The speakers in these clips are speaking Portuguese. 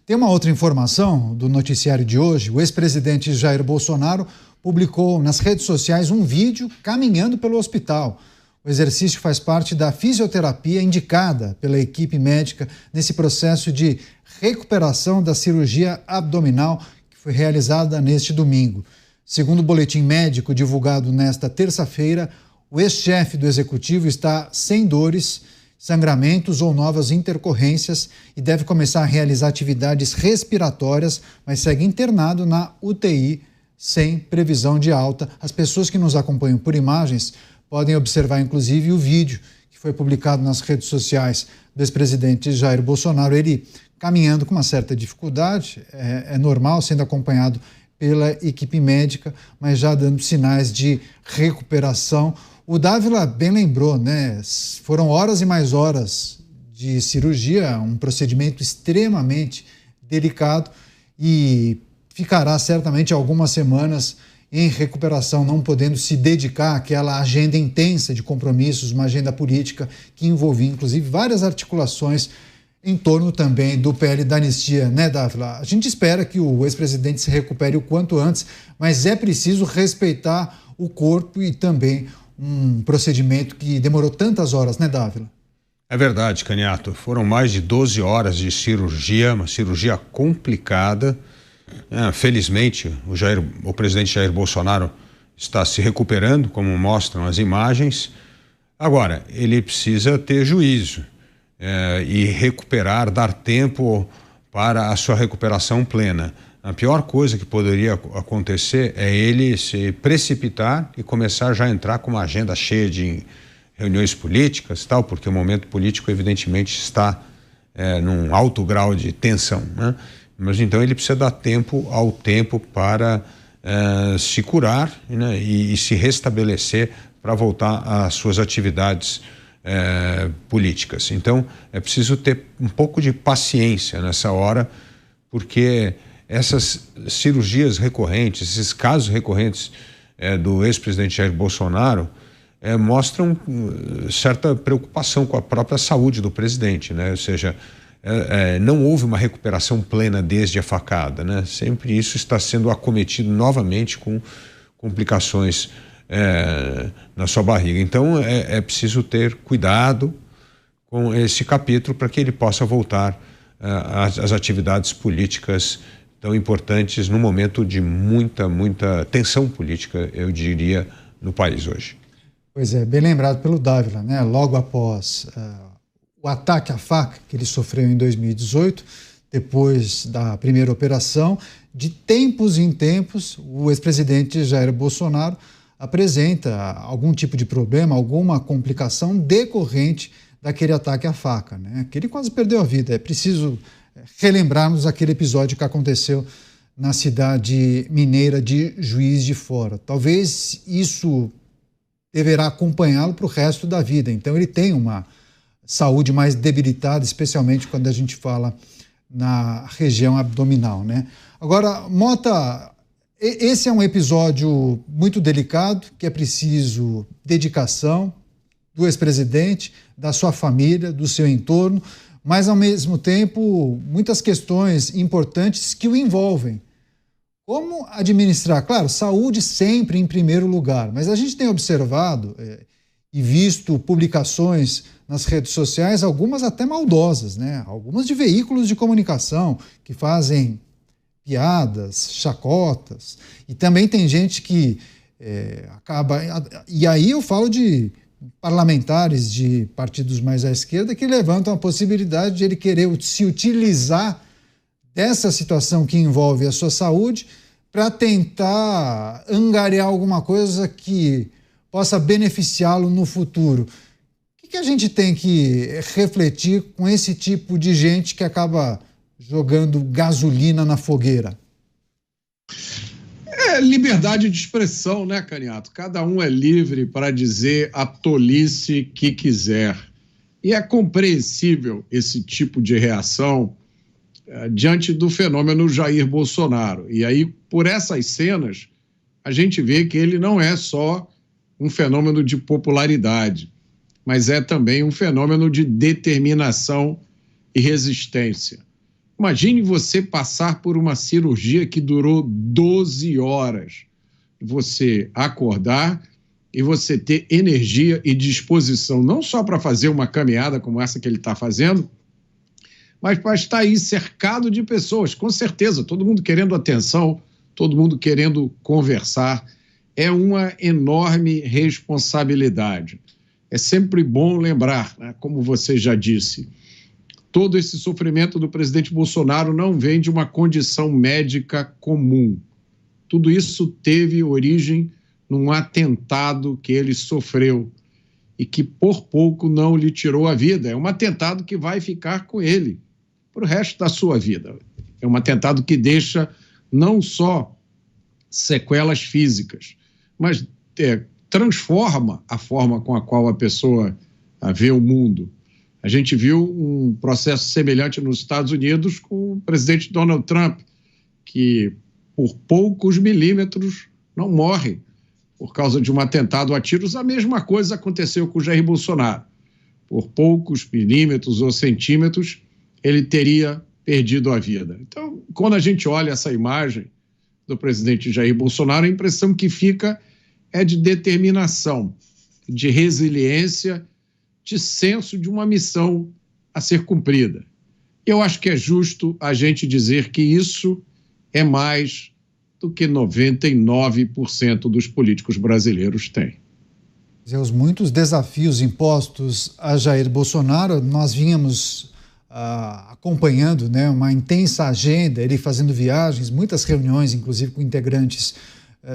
Tem uma outra informação do noticiário de hoje. O ex-presidente Jair Bolsonaro publicou nas redes sociais um vídeo caminhando pelo hospital. O exercício faz parte da fisioterapia indicada pela equipe médica nesse processo de recuperação da cirurgia abdominal que foi realizada neste domingo. Segundo o boletim médico divulgado nesta terça-feira, o ex-chefe do executivo está sem dores, sangramentos ou novas intercorrências e deve começar a realizar atividades respiratórias, mas segue internado na UTI sem previsão de alta. As pessoas que nos acompanham por imagens podem observar, inclusive, o vídeo que foi publicado nas redes sociais do ex-presidente Jair Bolsonaro, ele caminhando com uma certa dificuldade, é normal, sendo acompanhado pela equipe médica, mas já dando sinais de recuperação. O Dávila bem lembrou, né? Foram horas e mais horas de cirurgia, um procedimento extremamente delicado e ficará certamente algumas semanas em recuperação, não podendo se dedicar àquela agenda intensa de compromissos, uma agenda política que envolvia, inclusive, várias articulações em torno também do PL da anistia, né, Dávila? A gente espera que o ex-presidente se recupere o quanto antes, mas é preciso respeitar o corpo e também um procedimento que demorou tantas horas, né, Dávila? É verdade, Caniato. Foram mais de 12 horas de cirurgia, uma cirurgia complicada. Felizmente, o presidente Jair Bolsonaro está se recuperando, como mostram as imagens. Agora, ele precisa ter juízo e recuperar, dar tempo para a sua recuperação plena. A pior coisa que poderia acontecer é ele se precipitar e começar já a entrar com uma agenda cheia de reuniões políticas, tal, porque o momento político, evidentemente, está num alto grau de tensão, né? Mas então ele precisa dar tempo ao tempo para se curar, né, e se restabelecer para voltar às suas atividades políticas. Então é preciso ter um pouco de paciência nessa hora, porque essas cirurgias recorrentes, esses casos recorrentes do ex-presidente Jair Bolsonaro mostram certa preocupação com a própria saúde do presidente, né? Ou seja, não houve uma recuperação plena desde a facada, né? Sempre isso está sendo acometido novamente com complicações na sua barriga. Então é preciso ter cuidado com esse capítulo para que ele possa voltar às atividades políticas tão importantes no momento de muita tensão política, eu diria, no país hoje. Pois é, bem lembrado pelo Dávila, né? Logo após o ataque à faca que ele sofreu em 2018, depois da primeira operação, de tempos em tempos, o ex-presidente Jair Bolsonaro apresenta algum tipo de problema, alguma complicação decorrente daquele ataque à faca, né? Que ele quase perdeu a vida. É preciso relembrarmos aquele episódio que aconteceu na cidade mineira de Juiz de Fora. Talvez isso deverá acompanhá-lo para o resto da vida. Então ele tem uma saúde mais debilitada, especialmente quando a gente fala na região abdominal, né? Agora, Mota, esse é um episódio muito delicado, que é preciso dedicação do ex-presidente, da sua família, do seu entorno, mas, ao mesmo tempo, muitas questões importantes que o envolvem. Como administrar? Claro, saúde sempre em primeiro lugar, mas a gente tem observado e visto publicações nas redes sociais, algumas até maldosas, né? Algumas de veículos de comunicação que fazem piadas, chacotas, e também tem gente que acaba... E aí eu falo de parlamentares de partidos mais à esquerda que levantam a possibilidade de ele querer se utilizar dessa situação que envolve a sua saúde para tentar angariar alguma coisa que possa beneficiá-lo no futuro. O que a gente tem que refletir com esse tipo de gente que acaba jogando gasolina na fogueira? Liberdade de expressão, né, Caniato? Cada um é livre para dizer a tolice que quiser. E é compreensível esse tipo de reação diante do fenômeno Jair Bolsonaro. E aí, por essas cenas, a gente vê que ele não é só um fenômeno de popularidade, mas é também um fenômeno de determinação e resistência. Imagine você passar por uma cirurgia que durou 12 horas. Você acordar e você ter energia e disposição, não só para fazer uma caminhada como essa que ele está fazendo, mas para estar aí cercado de pessoas, com certeza, todo mundo querendo atenção, todo mundo querendo conversar. É uma enorme responsabilidade. É sempre bom lembrar, né, como você já disse, todo esse sofrimento do presidente Bolsonaro não vem de uma condição médica comum. Tudo isso teve origem num atentado que ele sofreu e que por pouco não lhe tirou a vida. É um atentado que vai ficar com ele para o resto da sua vida. É um atentado que deixa não só sequelas físicas, mas transforma a forma com a qual a pessoa vê o mundo. A gente viu um processo semelhante nos Estados Unidos com o presidente Donald Trump, que por poucos milímetros não morre por causa de um atentado a tiros. A mesma coisa aconteceu com o Jair Bolsonaro. Por poucos milímetros ou centímetros, ele teria perdido a vida. Então, quando a gente olha essa imagem do presidente Jair Bolsonaro, a impressão que fica é de determinação, de resiliência, de senso de uma missão a ser cumprida. Eu acho que é justo a gente dizer que isso é mais do que 99% dos políticos brasileiros têm. Os muitos desafios impostos a Jair Bolsonaro, nós vínhamos acompanhando, né, uma intensa agenda, ele fazendo viagens, muitas reuniões, inclusive com integrantes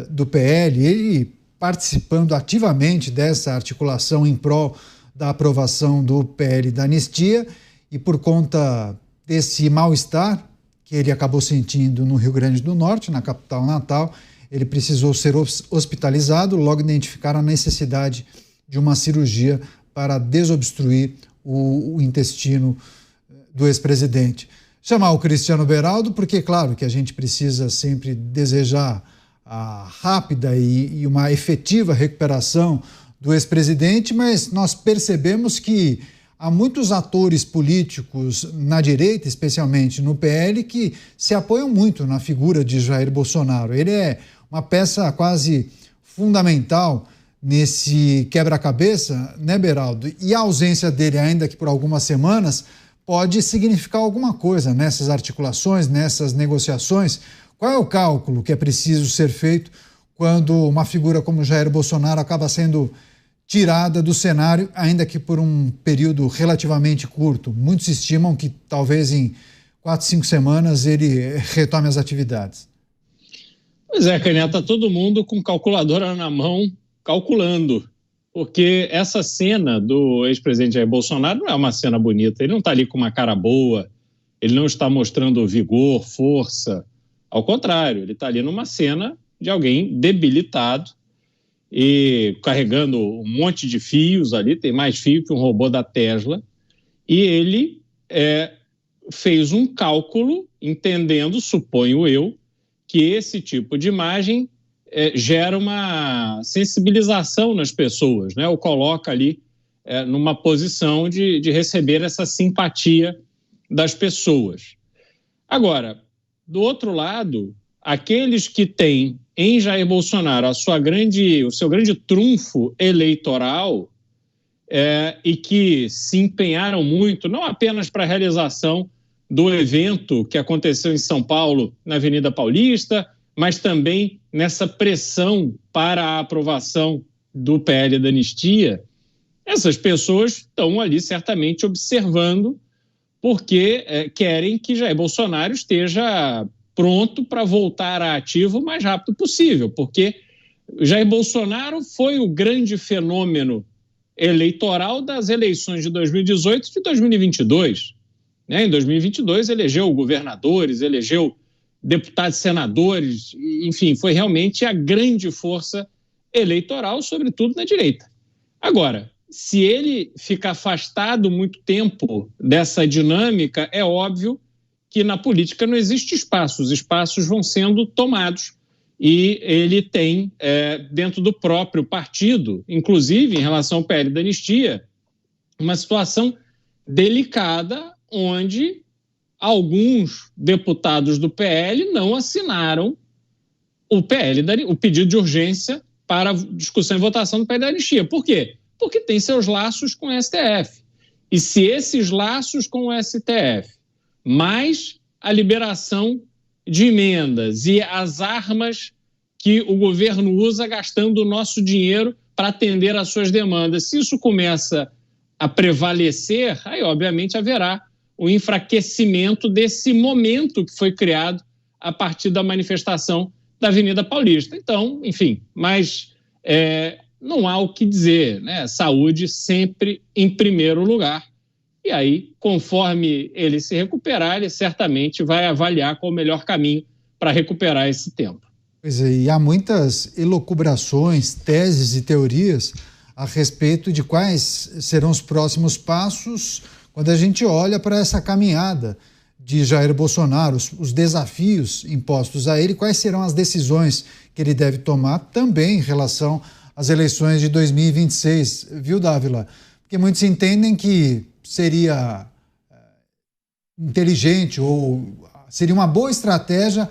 do PL, ele participando ativamente dessa articulação em prol da aprovação do PL da anistia, e por conta desse mal-estar que ele acabou sentindo no Rio Grande do Norte, na capital natal, ele precisou ser hospitalizado, logo identificaram a necessidade de uma cirurgia para desobstruir o intestino do ex-presidente. Chamar o Cristiano Beraldo, porque claro que a gente precisa sempre desejar a rápida e uma efetiva recuperação do ex-presidente, mas nós percebemos que há muitos atores políticos na direita, especialmente no PL, que se apoiam muito na figura de Jair Bolsonaro. Ele é uma peça quase fundamental nesse quebra-cabeça, né, Beraldo? E a ausência dele, ainda que por algumas semanas, pode significar alguma coisa nessas articulações, nessas negociações. Qual é o cálculo que é preciso ser feito quando uma figura como Jair Bolsonaro acaba sendo tirada do cenário, ainda que por um período relativamente curto? Muitos estimam que talvez em 4, 5 semanas ele retome as atividades. Pois é, Caneta, todo mundo com calculadora na mão, calculando. Porque essa cena do ex-presidente Jair Bolsonaro não é uma cena bonita. Ele não está ali com uma cara boa, ele não está mostrando vigor, força. Ao contrário, ele está ali numa cena de alguém debilitado e carregando um monte de fios ali, tem mais fio que um robô da Tesla, e ele fez um cálculo, entendendo, suponho eu, que esse tipo de imagem gera uma sensibilização nas pessoas, né? O coloca ali numa posição de receber essa simpatia das pessoas. Agora, do outro lado, aqueles que têm em Jair Bolsonaro o seu grande trunfo eleitoral e que se empenharam muito, não apenas para a realização do evento que aconteceu em São Paulo, na Avenida Paulista, mas também nessa pressão para a aprovação do PL da anistia, essas pessoas estão ali certamente observando porque querem que Jair Bolsonaro esteja pronto para voltar à ativa o mais rápido possível, porque Jair Bolsonaro foi o grande fenômeno eleitoral das eleições de 2018 e de 2022. Né? Em 2022 elegeu governadores, elegeu deputados e senadores, enfim, foi realmente a grande força eleitoral, sobretudo na direita. Agora, se ele ficar afastado muito tempo dessa dinâmica, é óbvio que na política não existe espaço, os espaços vão sendo tomados e ele tem, dentro do próprio partido, inclusive em relação ao PL da anistia, uma situação delicada onde alguns deputados do PL não assinaram o pedido de urgência para discussão e votação do PL da anistia. Por quê? Porque tem seus laços com o STF. E se esses laços com o STF, mais a liberação de emendas e as armas que o governo usa gastando o nosso dinheiro para atender às suas demandas, se isso começa a prevalecer, aí obviamente haverá o enfraquecimento desse momento que foi criado a partir da manifestação da Avenida Paulista. Então, enfim, mas não há o que dizer, né? Saúde sempre em primeiro lugar. E aí, conforme ele se recuperar, ele certamente vai avaliar qual o melhor caminho para recuperar esse tempo. Pois é, e há muitas elucubrações, teses e teorias a respeito de quais serão os próximos passos quando a gente olha para essa caminhada de Jair Bolsonaro, os desafios impostos a ele, quais serão as decisões que ele deve tomar também em relação às eleições de 2026, viu, Dávila? Porque muitos entendem que seria inteligente ou seria uma boa estratégia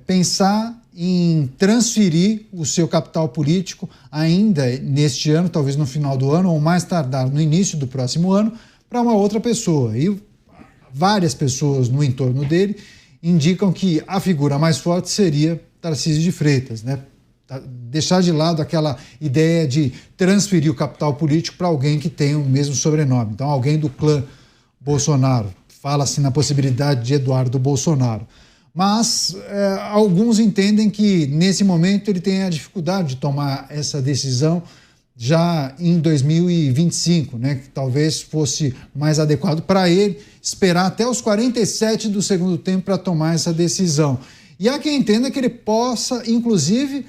pensar em transferir o seu capital político ainda neste ano, talvez no final do ano, ou mais tardar no início do próximo ano, para uma outra pessoa. E várias pessoas no entorno dele indicam que a figura mais forte seria Tarcísio de Freitas, né? Deixar de lado aquela ideia de transferir o capital político para alguém que tem o mesmo sobrenome. Então, alguém do clã Bolsonaro. Fala-se na possibilidade de Eduardo Bolsonaro. Mas alguns entendem que, nesse momento, ele tem a dificuldade de tomar essa decisão já em 2025, né? Que talvez fosse mais adequado para ele esperar até os 47 do segundo tempo para tomar essa decisão. E há quem entenda que ele possa, inclusive,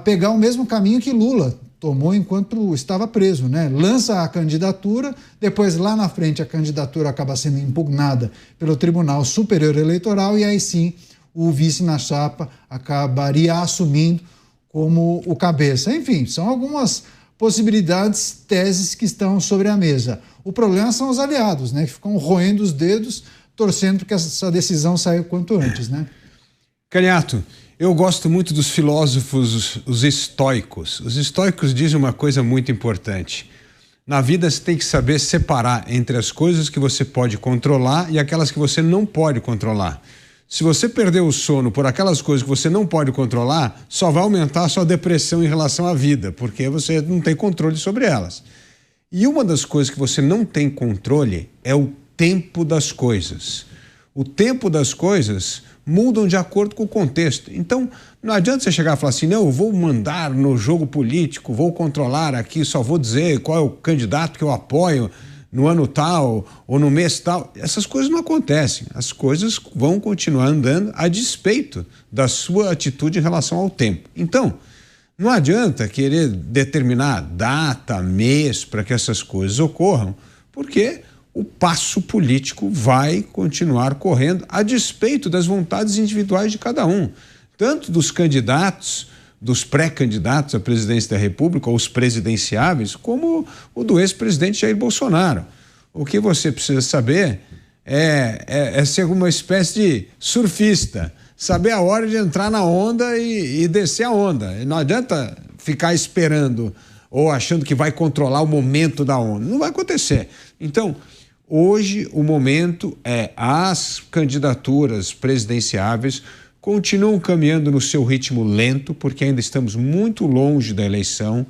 pegar o mesmo caminho que Lula tomou enquanto estava preso, né? Lança a candidatura, depois lá na frente a candidatura acaba sendo impugnada pelo Tribunal Superior Eleitoral e aí sim o vice na chapa acabaria assumindo como o cabeça. Enfim, são algumas possibilidades, teses que estão sobre a mesa. O problema são os aliados, né? Que ficam roendo os dedos, torcendo para que essa decisão saia o quanto antes, né? Canhato, eu gosto muito dos filósofos, os estoicos. Os estoicos dizem uma coisa muito importante. Na vida você tem que saber separar entre as coisas que você pode controlar e aquelas que você não pode controlar. Se você perder o sono por aquelas coisas que você não pode controlar, só vai aumentar a sua depressão em relação à vida, porque você não tem controle sobre elas. E uma das coisas que você não tem controle é o tempo das coisas. O tempo das coisas mudam de acordo com o contexto. Então, não adianta você chegar e falar assim, não, eu vou mandar no jogo político, vou controlar aqui, só vou dizer qual é o candidato que eu apoio no ano tal ou no mês tal. Essas coisas não acontecem. As coisas vão continuar andando a despeito da sua atitude em relação ao tempo. Então, não adianta querer determinar data, mês para que essas coisas ocorram, porque o passo político vai continuar correndo a despeito das vontades individuais de cada um, tanto dos candidatos, dos pré-candidatos à presidência da República, ou os presidenciáveis, como o do ex-presidente Jair Bolsonaro. O que você precisa saber é ser uma espécie de surfista, saber a hora de entrar na onda e descer a onda. Não adianta ficar esperando ou achando que vai controlar o momento da onda. Não vai acontecer. Então, hoje o momento é as candidaturas presidenciáveis continuam caminhando no seu ritmo lento, porque ainda estamos muito longe da eleição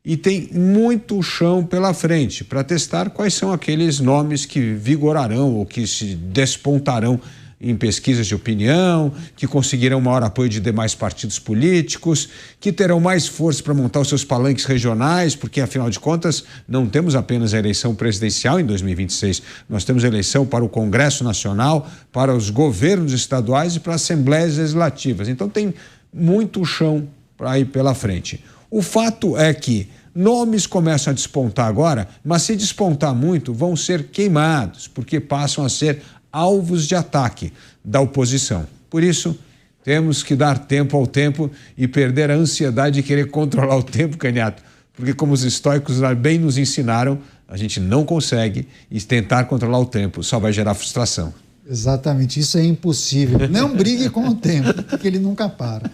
e tem muito chão pela frente para testar quais são aqueles nomes que vigorarão ou que se despontarão em pesquisas de opinião, que conseguirão maior apoio de demais partidos políticos, que terão mais força para montar os seus palanques regionais, porque, afinal de contas, não temos apenas a eleição presidencial em 2026, nós temos a eleição para o Congresso Nacional, para os governos estaduais e para as assembleias legislativas. Então, tem muito chão para ir pela frente. O fato é que nomes começam a despontar agora, mas se despontar muito, vão ser queimados, porque passam a ser alvos de ataque da oposição. Por isso, temos que dar tempo ao tempo e perder a ansiedade de querer controlar o tempo, Canhato, porque como os estoicos bem nos ensinaram, a gente não consegue e tentar controlar o tempo só vai gerar frustração. Exatamente, isso é impossível. Não brigue com o tempo, porque ele nunca para.